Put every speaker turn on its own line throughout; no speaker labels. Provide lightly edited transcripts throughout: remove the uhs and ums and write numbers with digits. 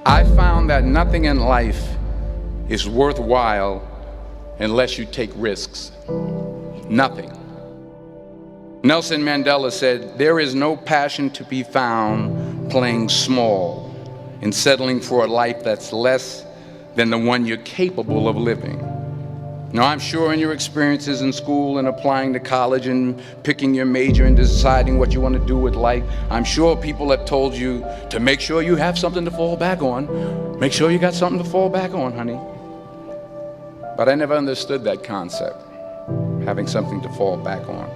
I found that nothing in life is worthwhile unless you take risks. Nothing. Nelson Mandela said, "There is no passion to be found playing small and settling for a life that's less than the one you're capable of living." Now, I'm sure in your experiences in school and applying to college and picking your major and deciding what you want to do with life, I'm sure people have told you to make sure you have something to fall back on. Make sure you got something to fall back on, honey. But I never understood that concept, having something to fall back on.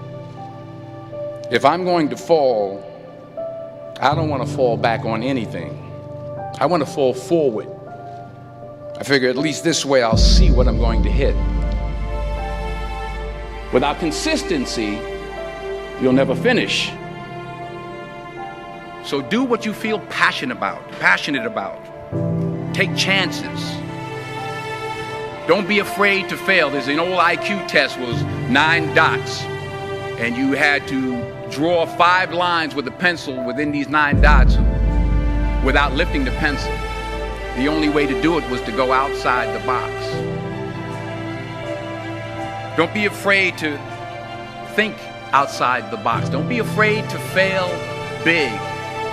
If I'm going to fall, I don't want to fall back on anything. I want to fall forward. I figure at least this way I'll see what I'm going to hit. Without consistency, you'll never finish. So do what you feel passionate about. Take chances. Don't be afraid to fail. There's an old IQ test, was 9 dots, and you had to draw 5 lines with a pencil within these 9 dots without lifting the pencil. The only way to do it was to go outside the box. Don't be afraid to think outside the box. Don't be afraid to fail big,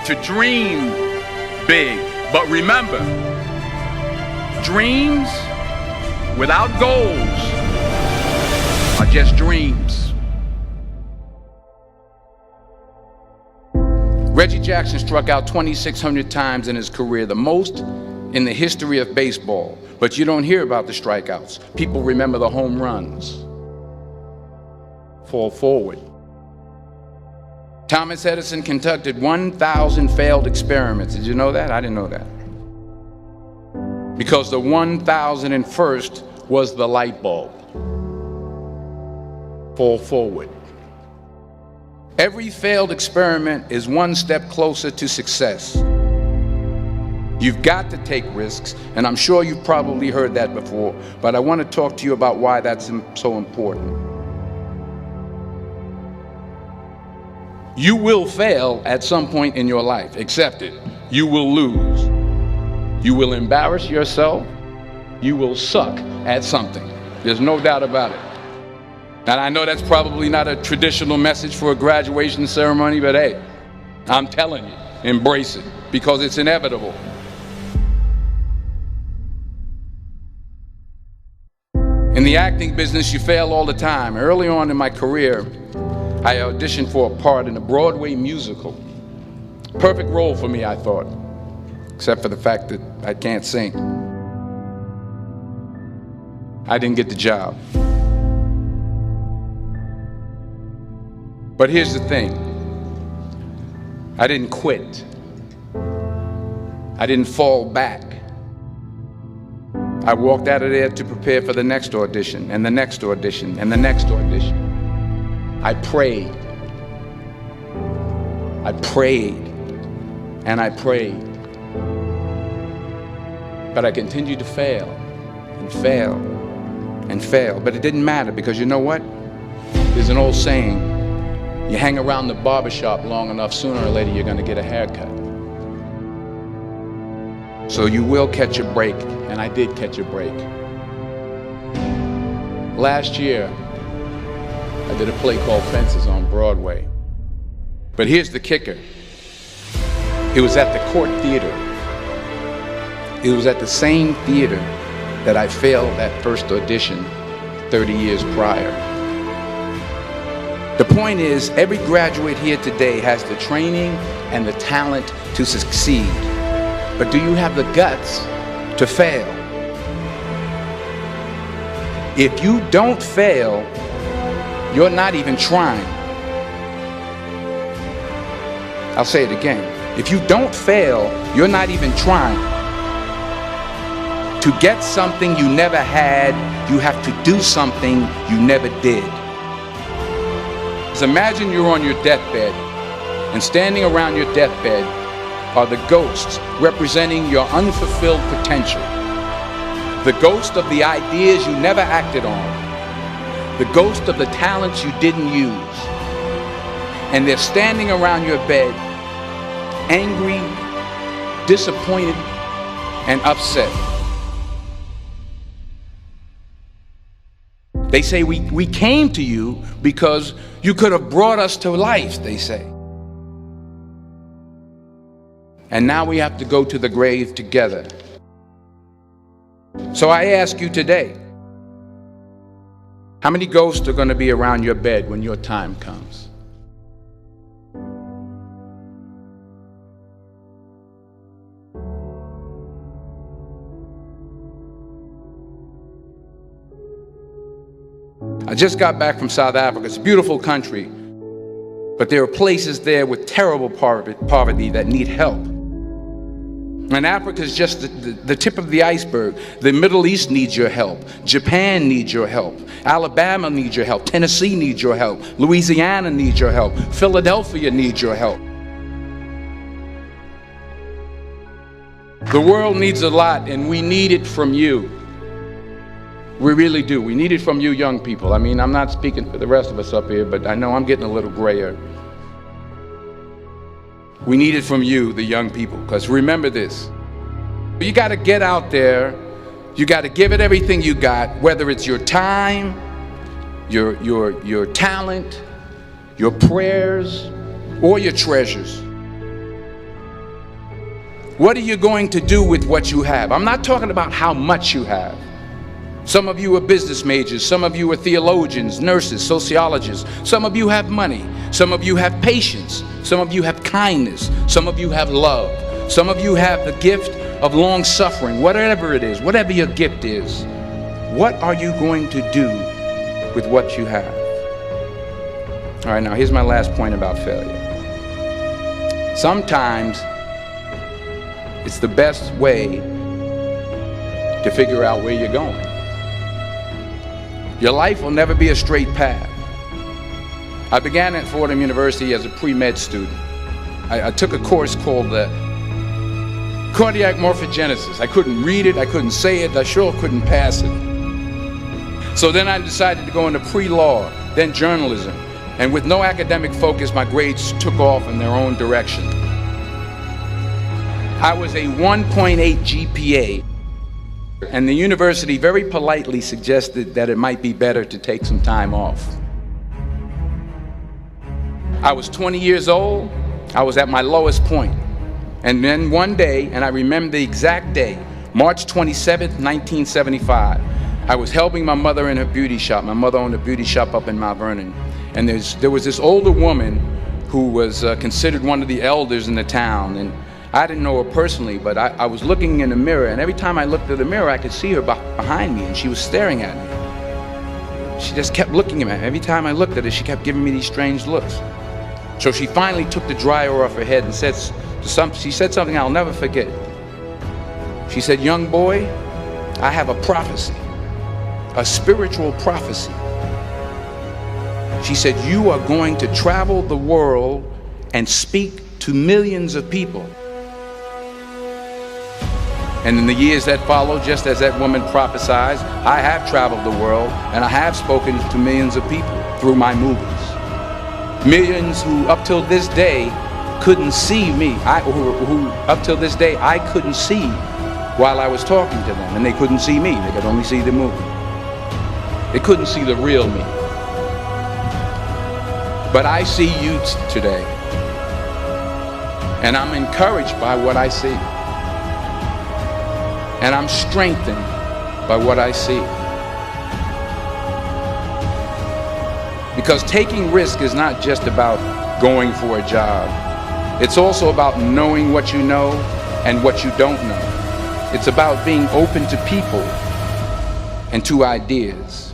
to dream big. But remember, dreams without goals are just dreams. Reggie Jackson struck out 2,600 times in his career, the most in the history of baseball. But you don't hear about the strikeouts. People remember the home runs. Fall forward. Thomas Edison conducted 1,000 failed experiments. Did you know that? I didn't know that. Because the 1,001st was the light bulb. Fall forward. Every failed experiment is one step closer to success. You've got to take risks, and I'm sure you've probably heard that before, but I want to talk to you about why that's so important. You will fail at some point in your life. Accept it. You will lose. You will embarrass yourself. You will suck at something. There's no doubt about it. And I know that's probably not a traditional message for a graduation ceremony, but hey, I'm telling you, embrace it, because it's inevitable. In the acting business, you fail all the time. Early on in my career, I auditioned for a part in a Broadway musical. Perfect role for me, I thought, except for the fact that I can't sing. I didn't get the job. But here's the thing. I didn't quit. I didn't fall back. I walked out of there to prepare for the next audition, and the next audition, and the next audition. I prayed. I prayed. And I prayed. But I continued to fail and fail and fail. But it didn't matter, because you know what? There's an old saying, you hang around the barbershop long enough, sooner or later you're going to get a haircut. So you will catch a break, and I did catch a break. Last year, I did a play called Fences on Broadway. But here's the kicker. It was at the Court Theater. It was at the same theater that I failed that first audition 30 years prior. The point is, every graduate here today has the training and the talent to succeed. But do you have the guts to fail? If you don't fail, you're not even trying. I'll say it again. If you don't fail, you're not even trying. To get something you never had, you have to do something you never did. So imagine you're on your deathbed, and standing around your deathbed are the ghosts representing your unfulfilled potential. The ghost of the ideas you never acted on. The ghost of the talents you didn't use. And they're standing around your bed, angry, disappointed, and upset. They say we came to you because you could have brought us to life, they say. And now we have to go to the grave together. So I ask you today, how many ghosts are going to be around your bed when your time comes? I just got back from South Africa. It's a beautiful country, but there are places there with terrible poverty that need help. And Africa is just the tip of the iceberg. The Middle East needs your help. Japan needs your help. Alabama needs your help. Tennessee needs your help. Louisiana needs your help. Philadelphia needs your help. The world needs a lot, and we need it from you. We really do. We need it from you young people. I mean, I'm not speaking for the rest of us up here, but I know I'm getting a little grayer. We need it from you, the young people, because remember this. You got to get out there. You got to give it everything you got, whether it's your time, your talent, your prayers, or your treasures. What are you going to do with what you have? I'm not talking about how much you have. Some of you are business majors, some of you are theologians, nurses, sociologists. Some of you have money, some of you have patience, some of you have kindness, some of you have love, some of you have the gift of long suffering. Whatever it is, whatever your gift is, what are you going to do with what you have? All right, now here's my last point about failure. Sometimes it's the best way to figure out where you're going. Your life will never be a straight path. I began at Fordham University as a pre-med student. I took a course called cardiac morphogenesis. I couldn't read it, I couldn't say it, I sure couldn't pass it. So then I decided to go into pre-law, then journalism. And with no academic focus, my grades took off in their own direction. I was a 1.8 GPA. And the university very politely suggested that it might be better to take some time off. I was 20 years old. I was at my lowest point. And then one day, and I remember the exact day, March 27th, 1975, I was helping my mother in her beauty shop. My mother owned a beauty shop up in Mount Vernon. And there was this older woman who was considered one of the elders in the town. And I didn't know her personally, but I was looking in the mirror, and every time I looked at the mirror, I could see her behind me, and she was staring at me. She just kept looking at me. Every time I looked at her, she kept giving me these strange looks. So she finally took the dryer off her head and she said something I'll never forget. She said, "Young boy, I have a prophecy, a spiritual prophecy." She said, "You are going to travel the world and speak to millions of people." And in the years that followed, just as that woman prophesied, I have traveled the world and I have spoken to millions of people through my movies. Millions who up till this day couldn't see me, who up till this day I couldn't see while I was talking to them, and they couldn't see me, they could only see the movie. They couldn't see the real me. But I see you today, and I'm encouraged by what I see. And I'm strengthened by what I see. Because taking risk is not just about going for a job. It's also about knowing what you know and what you don't know. It's about being open to people and to ideas.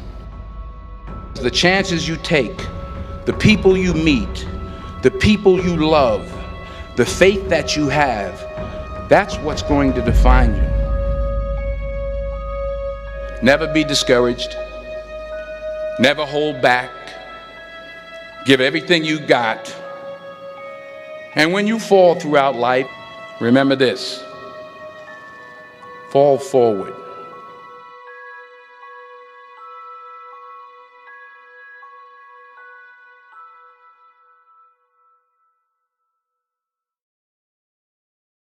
The chances you take, the people you meet, the people you love, the faith that you have, that's what's going to define you. Never be discouraged. Never hold back. Give everything you got. And when you fall throughout life, remember this: fall forward.